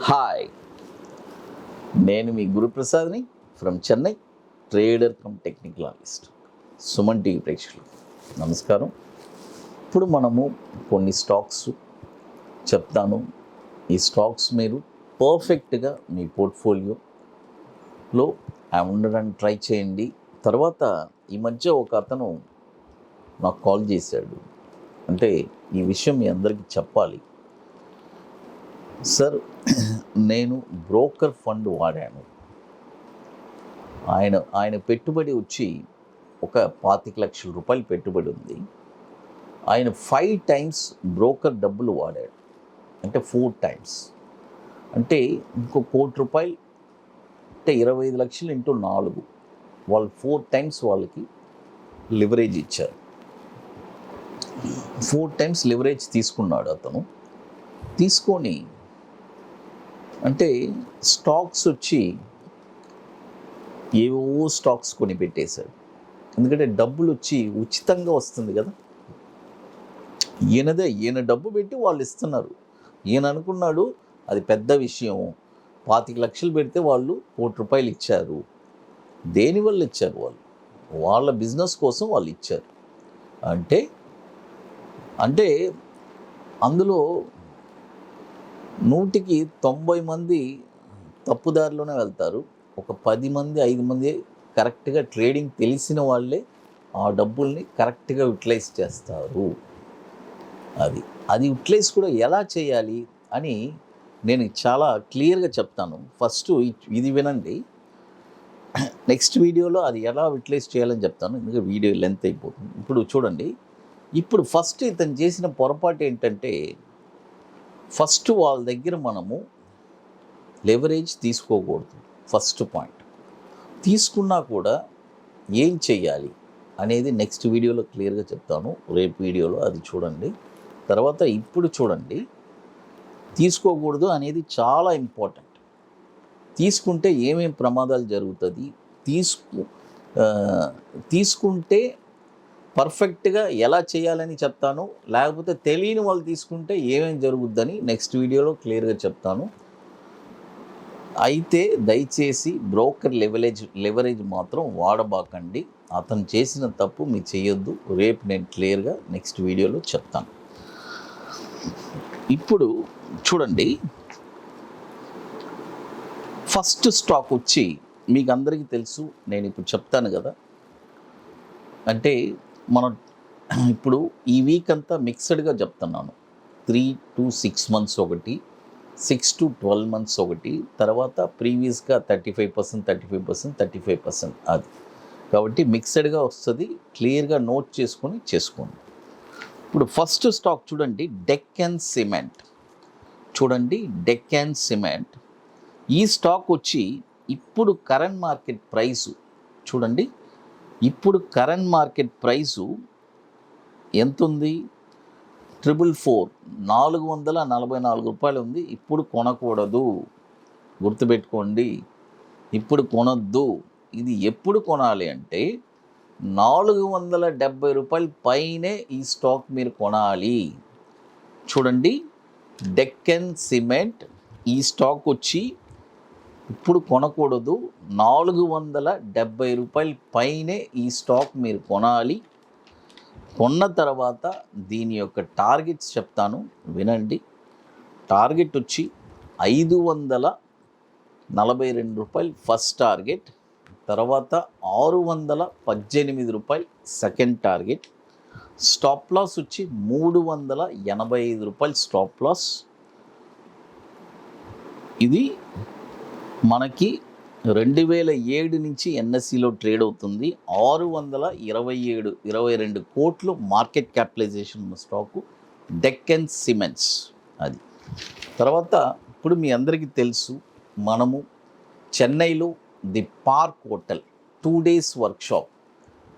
Hi, నేను మీ గురుప్రసాద్ని from Chennai, trader cum technical analyst. Suman TV ప్రేక్షకులు నమస్కారం. ఇప్పుడు మనము కొన్ని స్టాక్స్ చెప్తాను. ఈ స్టాక్స్ మీరు పర్ఫెక్ట్గా మీ పోర్ట్ఫోలియోలో ఉండడానికి ట్రై చేయండి. తర్వాత ఈ మధ్య ఒక అతను నాకు కాల్ చేశాడు. అంటే ఈ విషయం మీ అందరికీ చెప్పాలి సార్. నేను బ్రోకర్ ఫండ్ వాడాను. ఆయన పెట్టుబడి వచ్చి ఒక 25 లక్షల రూపాయలు పెట్టుబడి ఉంది. ఆయన 5 టైమ్స్ బ్రోకర్ డబ్బులు వాడాడు. అంటే 4 టైమ్స్ అంటే ఇంకో ₹1,00,00,000 అంటే 25 లక్షలు ఇంటూ 4, వాళ్ళు 4 టైమ్స్ వాళ్ళకి లివరేజ్ ఇచ్చారు. 4 టైమ్స్ లివరేజ్ తీసుకున్నాడు అతను. తీసుకొని అంటే స్టాక్స్ వచ్చి ఏవో స్టాక్స్ కొని పెట్టేశాడు. ఎందుకంటే డబ్బులు వచ్చి ఉచితంగా వస్తుంది కదా, ఈయన డబ్బు పెట్టి వాళ్ళు ఇస్తున్నారు. ఈయన అనుకున్నాడు అది పెద్ద విషయం, 25 లక్షలు పెడితే వాళ్ళు ₹1,00,00,000 ఇచ్చారు. దేనివల్ల ఇచ్చారు? వాళ్ళ బిజినెస్ కోసం వాళ్ళు ఇచ్చారు. అంటే అందులో 100కి 90 మంది తప్పుదారిలోనే వెళ్తారు. ఒక 10 మంది 5 మంది కరెక్ట్గా ట్రేడింగ్ తెలిసిన వాళ్ళే ఆ డబ్బుల్ని కరెక్ట్గా యూటిలైజ్ చేస్తారు. అది యూటిలైజ్ కూడా ఎలా చేయాలి అని నేను చాలా క్లియర్గా చెప్తాను. ఫస్ట్ ఇది వినండి, నెక్స్ట్ వీడియోలో అది ఎలా యూటిలైజ్ చేయాలని చెప్తాను. ఎందుకంటే వీడియో లెంత్ అయిపోతుంది. ఇప్పుడు చూడండి, ఇప్పుడు ఫస్ట్ ఇతను చేసిన పొరపాటు ఏంటంటే, ఫస్ట్ వాళ్ళ దగ్గర మనము లెవరేజ్ తీసుకోకూడదు. First point. తీసుకున్నా కూడా ఏం చెయ్యాలి అనేది నెక్స్ట్ వీడియోలో క్లియర్గా చెప్తాను. రేపు వీడియోలో అది చూడండి. తర్వాత ఇప్పుడు చూడండి, తీసుకోకూడదు అనేది చాలా ఇంపార్టెంట్. తీసుకుంటే ఏమేం ప్రమాదాలు జరుగుతుంది, తీసుకుంటే పర్ఫెక్ట్గా ఎలా చేయాలని చెప్తాను. లేకపోతే తెలియని వాళ్ళు తీసుకుంటే ఏమేమి జరుగుద్దని నెక్స్ట్ వీడియోలో క్లియర్గా చెప్తాను. అయితే దయచేసి బ్రోకర్ లెవరేజ్ మాత్రం వాడబాకండి. అతను చేసిన తప్పు మీరు చేయొద్దు. రేపు నేను క్లియర్గా నెక్స్ట్ వీడియోలో చెప్తాను. ఇప్పుడు చూడండి, ఫస్ట్ స్టాక్ వచ్చి మీకు అందరికీ తెలుసు, నేను ఇప్పుడు చెప్తాను కదా. అంటే మనం ఇప్పుడు ఈ వీక్ అంతా మిక్స్డ్గా చెప్తున్నాను. 3 to 6 months ఒకటి, 6 to 12 months ఒకటి, తర్వాత ప్రీవియస్గా 35%, 35%, 35% అది. కాబట్టి మిక్స్డ్గా వస్తుంది. క్లియర్గా నోట్ చేసుకోండి. ఇప్పుడు ఫస్ట్ స్టాక్ చూడండి, డెక్కన్ సిమెంట్. చూడండి, డెక్కన్ సిమెంట్. ఈ స్టాక్ వచ్చి ఇప్పుడు కరెంట్ మార్కెట్ ప్రైసు చూడండి. ఇప్పుడు కరెంట్ మార్కెట్ ప్రైసు ఎంత ఉంది? 444 రూపాయలు ఉంది. ఇప్పుడు కొనకూడదు, గుర్తుపెట్టుకోండి. ఇప్పుడు కొనొద్దు. ఇది ఎప్పుడు కొనాలి అంటే 470 రూపాయల పైనే ఈ స్టాక్ మీరు కొనాలి. చూడండి, డెక్కన్ సిమెంట్ ఈ స్టాక్ వచ్చి ఇప్పుడు కొనకూడదు. 470 రూపాయల పైనే ఈ స్టాక్ మీరు కొనాలి. కొన్న తర్వాత దీని యొక్క టార్గెట్స్ చెప్తాను, వినండి. టార్గెట్ వచ్చి 542 రూపాయలు ఫస్ట్ టార్గెట్, తర్వాత 618 రూపాయలు సెకండ్ టార్గెట్. స్టాప్ లాస్ వచ్చి 385 రూపాయలు స్టాప్ లాస్. ఇది మనకి 2007 నుంచి ఎన్ఎస్సిలో ట్రేడ్ అవుతుంది. 622 కోట్లు మార్కెట్ క్యాపిటలైజేషన్ ఉన్న స్టాకు డెక్కన్ సిమెంట్స్. అది తర్వాత ఇప్పుడు మీ అందరికీ తెలుసు, మనము చెన్నైలో the park hotel 2 days workshop.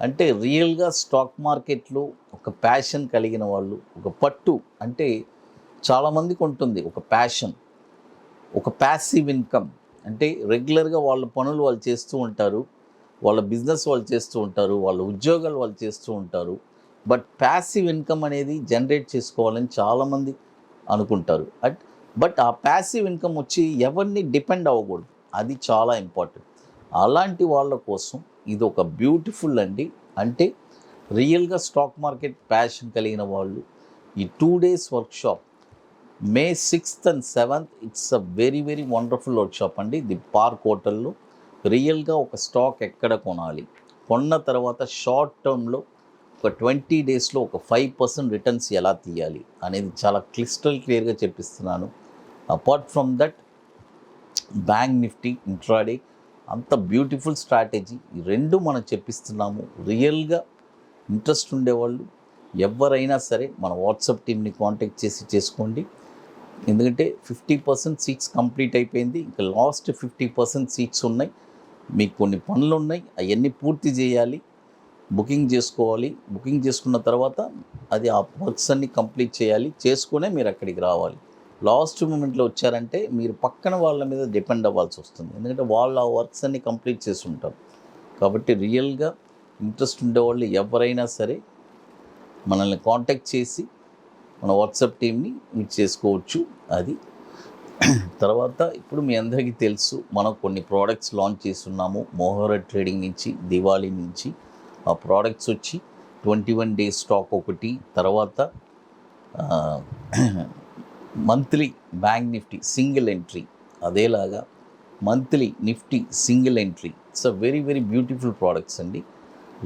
అంటే రియల్గా స్టాక్ మార్కెట్లో ఒక ప్యాషన్ కలిగిన వాళ్ళు, ఒక పట్టు, అంటే చాలామందికి ఉంటుంది ఒక ప్యాషన్, ఒక ప్యాసివ్ ఇన్కమ్. అంటే రెగ్యులర్గా వాళ్ళ పనులు వాళ్ళు చేస్తూ ఉంటారు, వాళ్ళ బిజినెస్ వాళ్ళు చేస్తూ ఉంటారు, వాళ్ళ ఉద్యోగాలు వాళ్ళు చేస్తూ ఉంటారు. బట్ ప్యాసివ్ ఇన్కమ్ అనేది జనరేట్ చేసుకోవాలని చాలామంది అనుకుంటారు. బట్ ఆ ప్యాసివ్ ఇన్కమ్ వచ్చి ఎవరిని డిపెండ్ అవ్వకూడదు, అది చాలా ఇంపార్టెంట్. అలాంటి వాళ్ళ కోసం ఇది ఒక బ్యూటిఫుల్ అండి. అంటే రియల్గా స్టాక్ మార్కెట్ ప్యాషన్ కలిగిన వాళ్ళు ఈ 2 days workshop May 6th and 7th, it's a very very wonderful workshop అండి. ది పార్క్ హోటల్లో రియల్గా ఒక స్టాక్ ఎక్కడ కొనాలి, కొన్న తర్వాత షార్ట్ టర్మ్లో ఒక 20 daysలో ఒక 5% రిటర్న్స్ ఎలా తీయాలి అనేది చాలా క్లియర్గా చెప్పిస్తున్నాను. Apart from that, bank Nifty intraday అంత బ్యూటిఫుల్ స్ట్రాటజీ, ఈ రెండు మనం చెప్పిస్తున్నాము. రియల్గా ఇంట్రెస్ట్ ఉండేవాళ్ళు ఎవరైనా సరే మన వాట్సాప్ టీమ్ని కాంటాక్ట్ చేసి చేసుకోండి. ఎందుకంటే 50% సీట్స్ కంప్లీట్ అయిపోయింది, ఇంకా లాస్ట్ 50% సీట్స్ ఉన్నాయి. మీకు కొన్ని పనులు ఉన్నాయి, అవన్నీ పూర్తి చేయాలి, బుకింగ్ చేసుకోవాలి. బుకింగ్ చేసుకున్న తర్వాత అది ఆ వర్క్స్ అన్ని కంప్లీట్ చేయాలి, చేసుకునే మీరు అక్కడికి రావాలి. లాస్ట్ మూమెంట్లో వచ్చారంటే మీరు పక్కన వాళ్ళ మీద డిపెండ్ అవ్వాల్సి వస్తుంది, ఎందుకంటే వాళ్ళు ఆ వర్క్స్ అన్ని కంప్లీట్ చేసి ఉంటారు. కాబట్టి రియల్గా ఇంట్రెస్ట్ ఉండేవాళ్ళు ఎవరైనా సరే మనల్ని కాంటాక్ట్ చేసి మన వాట్సాప్ టీమ్ని మీరు చేసుకోవచ్చు. అది తర్వాత ఇప్పుడు మీ అందరికీ తెలుసు, మనం కొన్ని ప్రోడక్ట్స్ లాంచ్ చేస్తున్నాము మోహర ట్రేడింగ్ నుంచి, దివాళీ నుంచి. ఆ ప్రోడక్ట్స్ వచ్చి 21 days స్టాక్ ఒకటి, తర్వాత monthly bank Nifty single entry, అదేలాగా monthly Nifty single entry. It's a very very beautiful products అండి.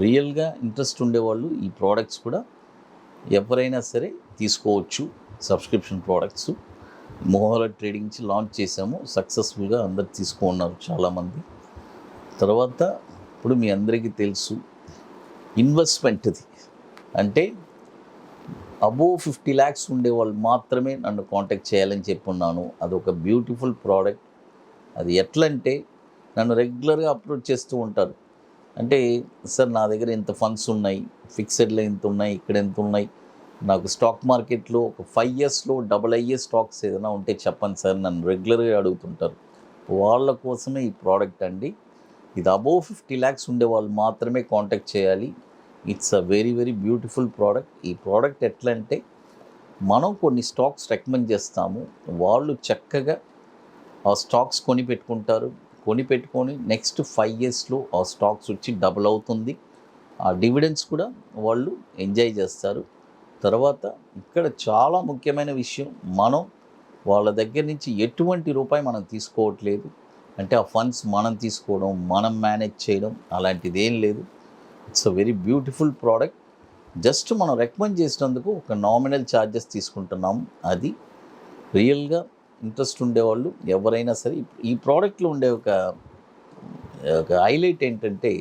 రియల్గా ఇంట్రెస్ట్ ఉండేవాళ్ళు ఈ ప్రోడక్ట్స్ కూడా ఎవరైనా సరే తీసుకోవచ్చు. సబ్స్క్రిప్షన్ ప్రోడక్ట్స్ మోహర ట్రేడింగ్ నుంచి లాంచ్ చేసాము, సక్సెస్ఫుల్గా అందరు తీసుకున్నారు చాలామంది. తర్వాత ఇప్పుడు మీ అందరికీ తెలుసు ఇన్వెస్ట్మెంట్ది అంటే అబోవ్ 50 lakhs ఉండేవాళ్ళు మాత్రమే నన్ను కాంటాక్ట్ చేయాలని చెప్పున్నాను. అదొక బ్యూటిఫుల్ ప్రోడక్ట్. అది ఎట్లంటే నన్ను రెగ్యులర్గా అప్రోచ్ చేస్తూ ఉంటారు. అంటే సార్ నా దగ్గర ఇంత ఫండ్స్ ఉన్నాయి, ఫిక్సెడ్లో ఇంత ఉన్నాయి, ఇక్కడ ఎంత ఉన్నాయి, నాకు స్టాక్ మార్కెట్లో ఒక 5 yearsలో డబుల్ అయ్యే స్టాక్స్ ఏదైనా ఉంటే చెప్పండి సార్, నన్ను రెగ్యులర్గా అడుగుతుంటారు. వాళ్ళ కోసమే ఈ ప్రోడక్ట్ అండి. ఇది అబోవ్ 50 lakhs ఉండే వాళ్ళు మాత్రమే కాంటాక్ట్ చేయాలి. It's a very very beautiful product. ఈ ప్రోడక్ట్ ఎట్లా అంటే మనం కొన్ని స్టాక్స్ రికమెండ్ చేస్తాము, వాళ్ళు చక్కగా ఆ స్టాక్స్ కొని పెట్టుకొని నెక్స్ట్ 5 yearsలో ఆ స్టాక్స్ వచ్చి డబుల్ అవుతుంది. ఆ డివిడెండ్స్ కూడా వాళ్ళు ఎంజాయ్ చేస్తారు. తర్వాత ఇక్కడ చాలా ముఖ్యమైన విషయం, మనం వాళ్ళ దగ్గర నుంచి ఎటువంటి రూపాయి మనం తీసుకోవట్లేదు. అంటే ఆ ఫండ్స్ మనం తీసుకోవడం, మనం మేనేజ్ చేయడం అలాంటిది ఏం లేదు. It's a very beautiful product. Just మనం రికమెండ్ చేసినందుకు ఒక నామినల్ ఛార్జెస్ తీసుకుంటున్నాము. అది రియల్గా ఇంట్రెస్ట్ ఉండేవాళ్ళు ఎవరైనా సరే ఈ ప్రోడక్ట్లో ఉండే ఒక హైలైట్ ఏంటంటే,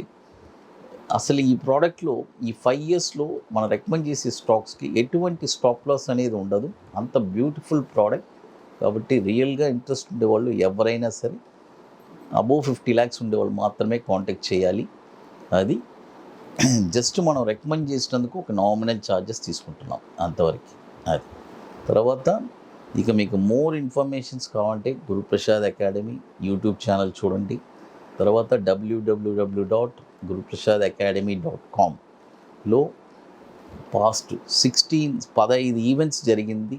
అసలు ఈ ప్రోడక్ట్లో ఈ 5 yearsలో మనం రికమెండ్ చేసే స్టాక్స్కి ఎటువంటి స్టాప్ లాస్ అనేది ఉండదు. అంత బ్యూటిఫుల్ ప్రోడక్ట్. కాబట్టి రియల్గా ఇంట్రెస్ట్ ఉండేవాళ్ళు ఎవరైనా సరే అబోవ్ 50 lakhs ఉండేవాళ్ళు మాత్రమే కాంటాక్ట్ చేయాలి. అది జస్ట్ మనం రికమెండ్ చేసినందుకు ఒక నామినల్ ఛార్జెస్ తీసుకుంటున్నాం అంతవరకు. అది తర్వాత ఇక మీకు మోర్ ఇన్ఫర్మేషన్స్ కావాలంటే గురుప్రసాద్ అకాడమీ యూట్యూబ్ ఛానల్ చూడండి. తర్వాత www.guruprasadacademy.comలో పాస్ట్ 15 ఈవెంట్స్ జరిగింది.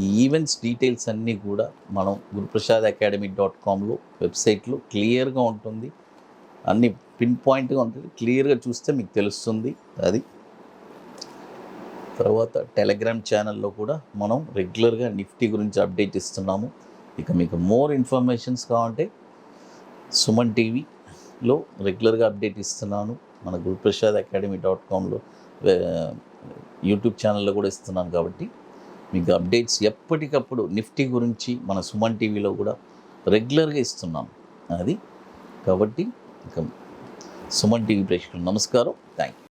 ఈ ఈవెంట్స్ డీటెయిల్స్ అన్నీ కూడా మనం guruprasadacademy.comలో వెబ్సైట్లో క్లియర్గా ఉంటుంది, అన్ని పిన్ పాయింట్గా ఉంటుంది. క్లియర్గా చూస్తే మీకు తెలుస్తుంది. అది తర్వాత టెలిగ్రామ్ ఛానల్లో కూడా మనం రెగ్యులర్గా నిఫ్టీ గురించి అప్డేట్ ఇస్తున్నాము. ఇక మీకు మోర్ ఇన్ఫర్మేషన్స్ కావాలంటే సుమన్ టీవీలో రెగ్యులర్గా అప్డేట్ ఇస్తున్నాను. మన guruprasadacademy.comలో యూట్యూబ్ ఛానల్లో కూడా ఇస్తున్నాను. కాబట్టి మీకు అప్డేట్స్ ఎప్పటికప్పుడు నిఫ్టీ గురించి మన సుమన్ టీవీలో కూడా రెగ్యులర్గా ఇస్తున్నాం. అది కాబట్టి ఇక సుమన్ టీవీ ప్రేక్షకులు నమస్కారం. Thank you.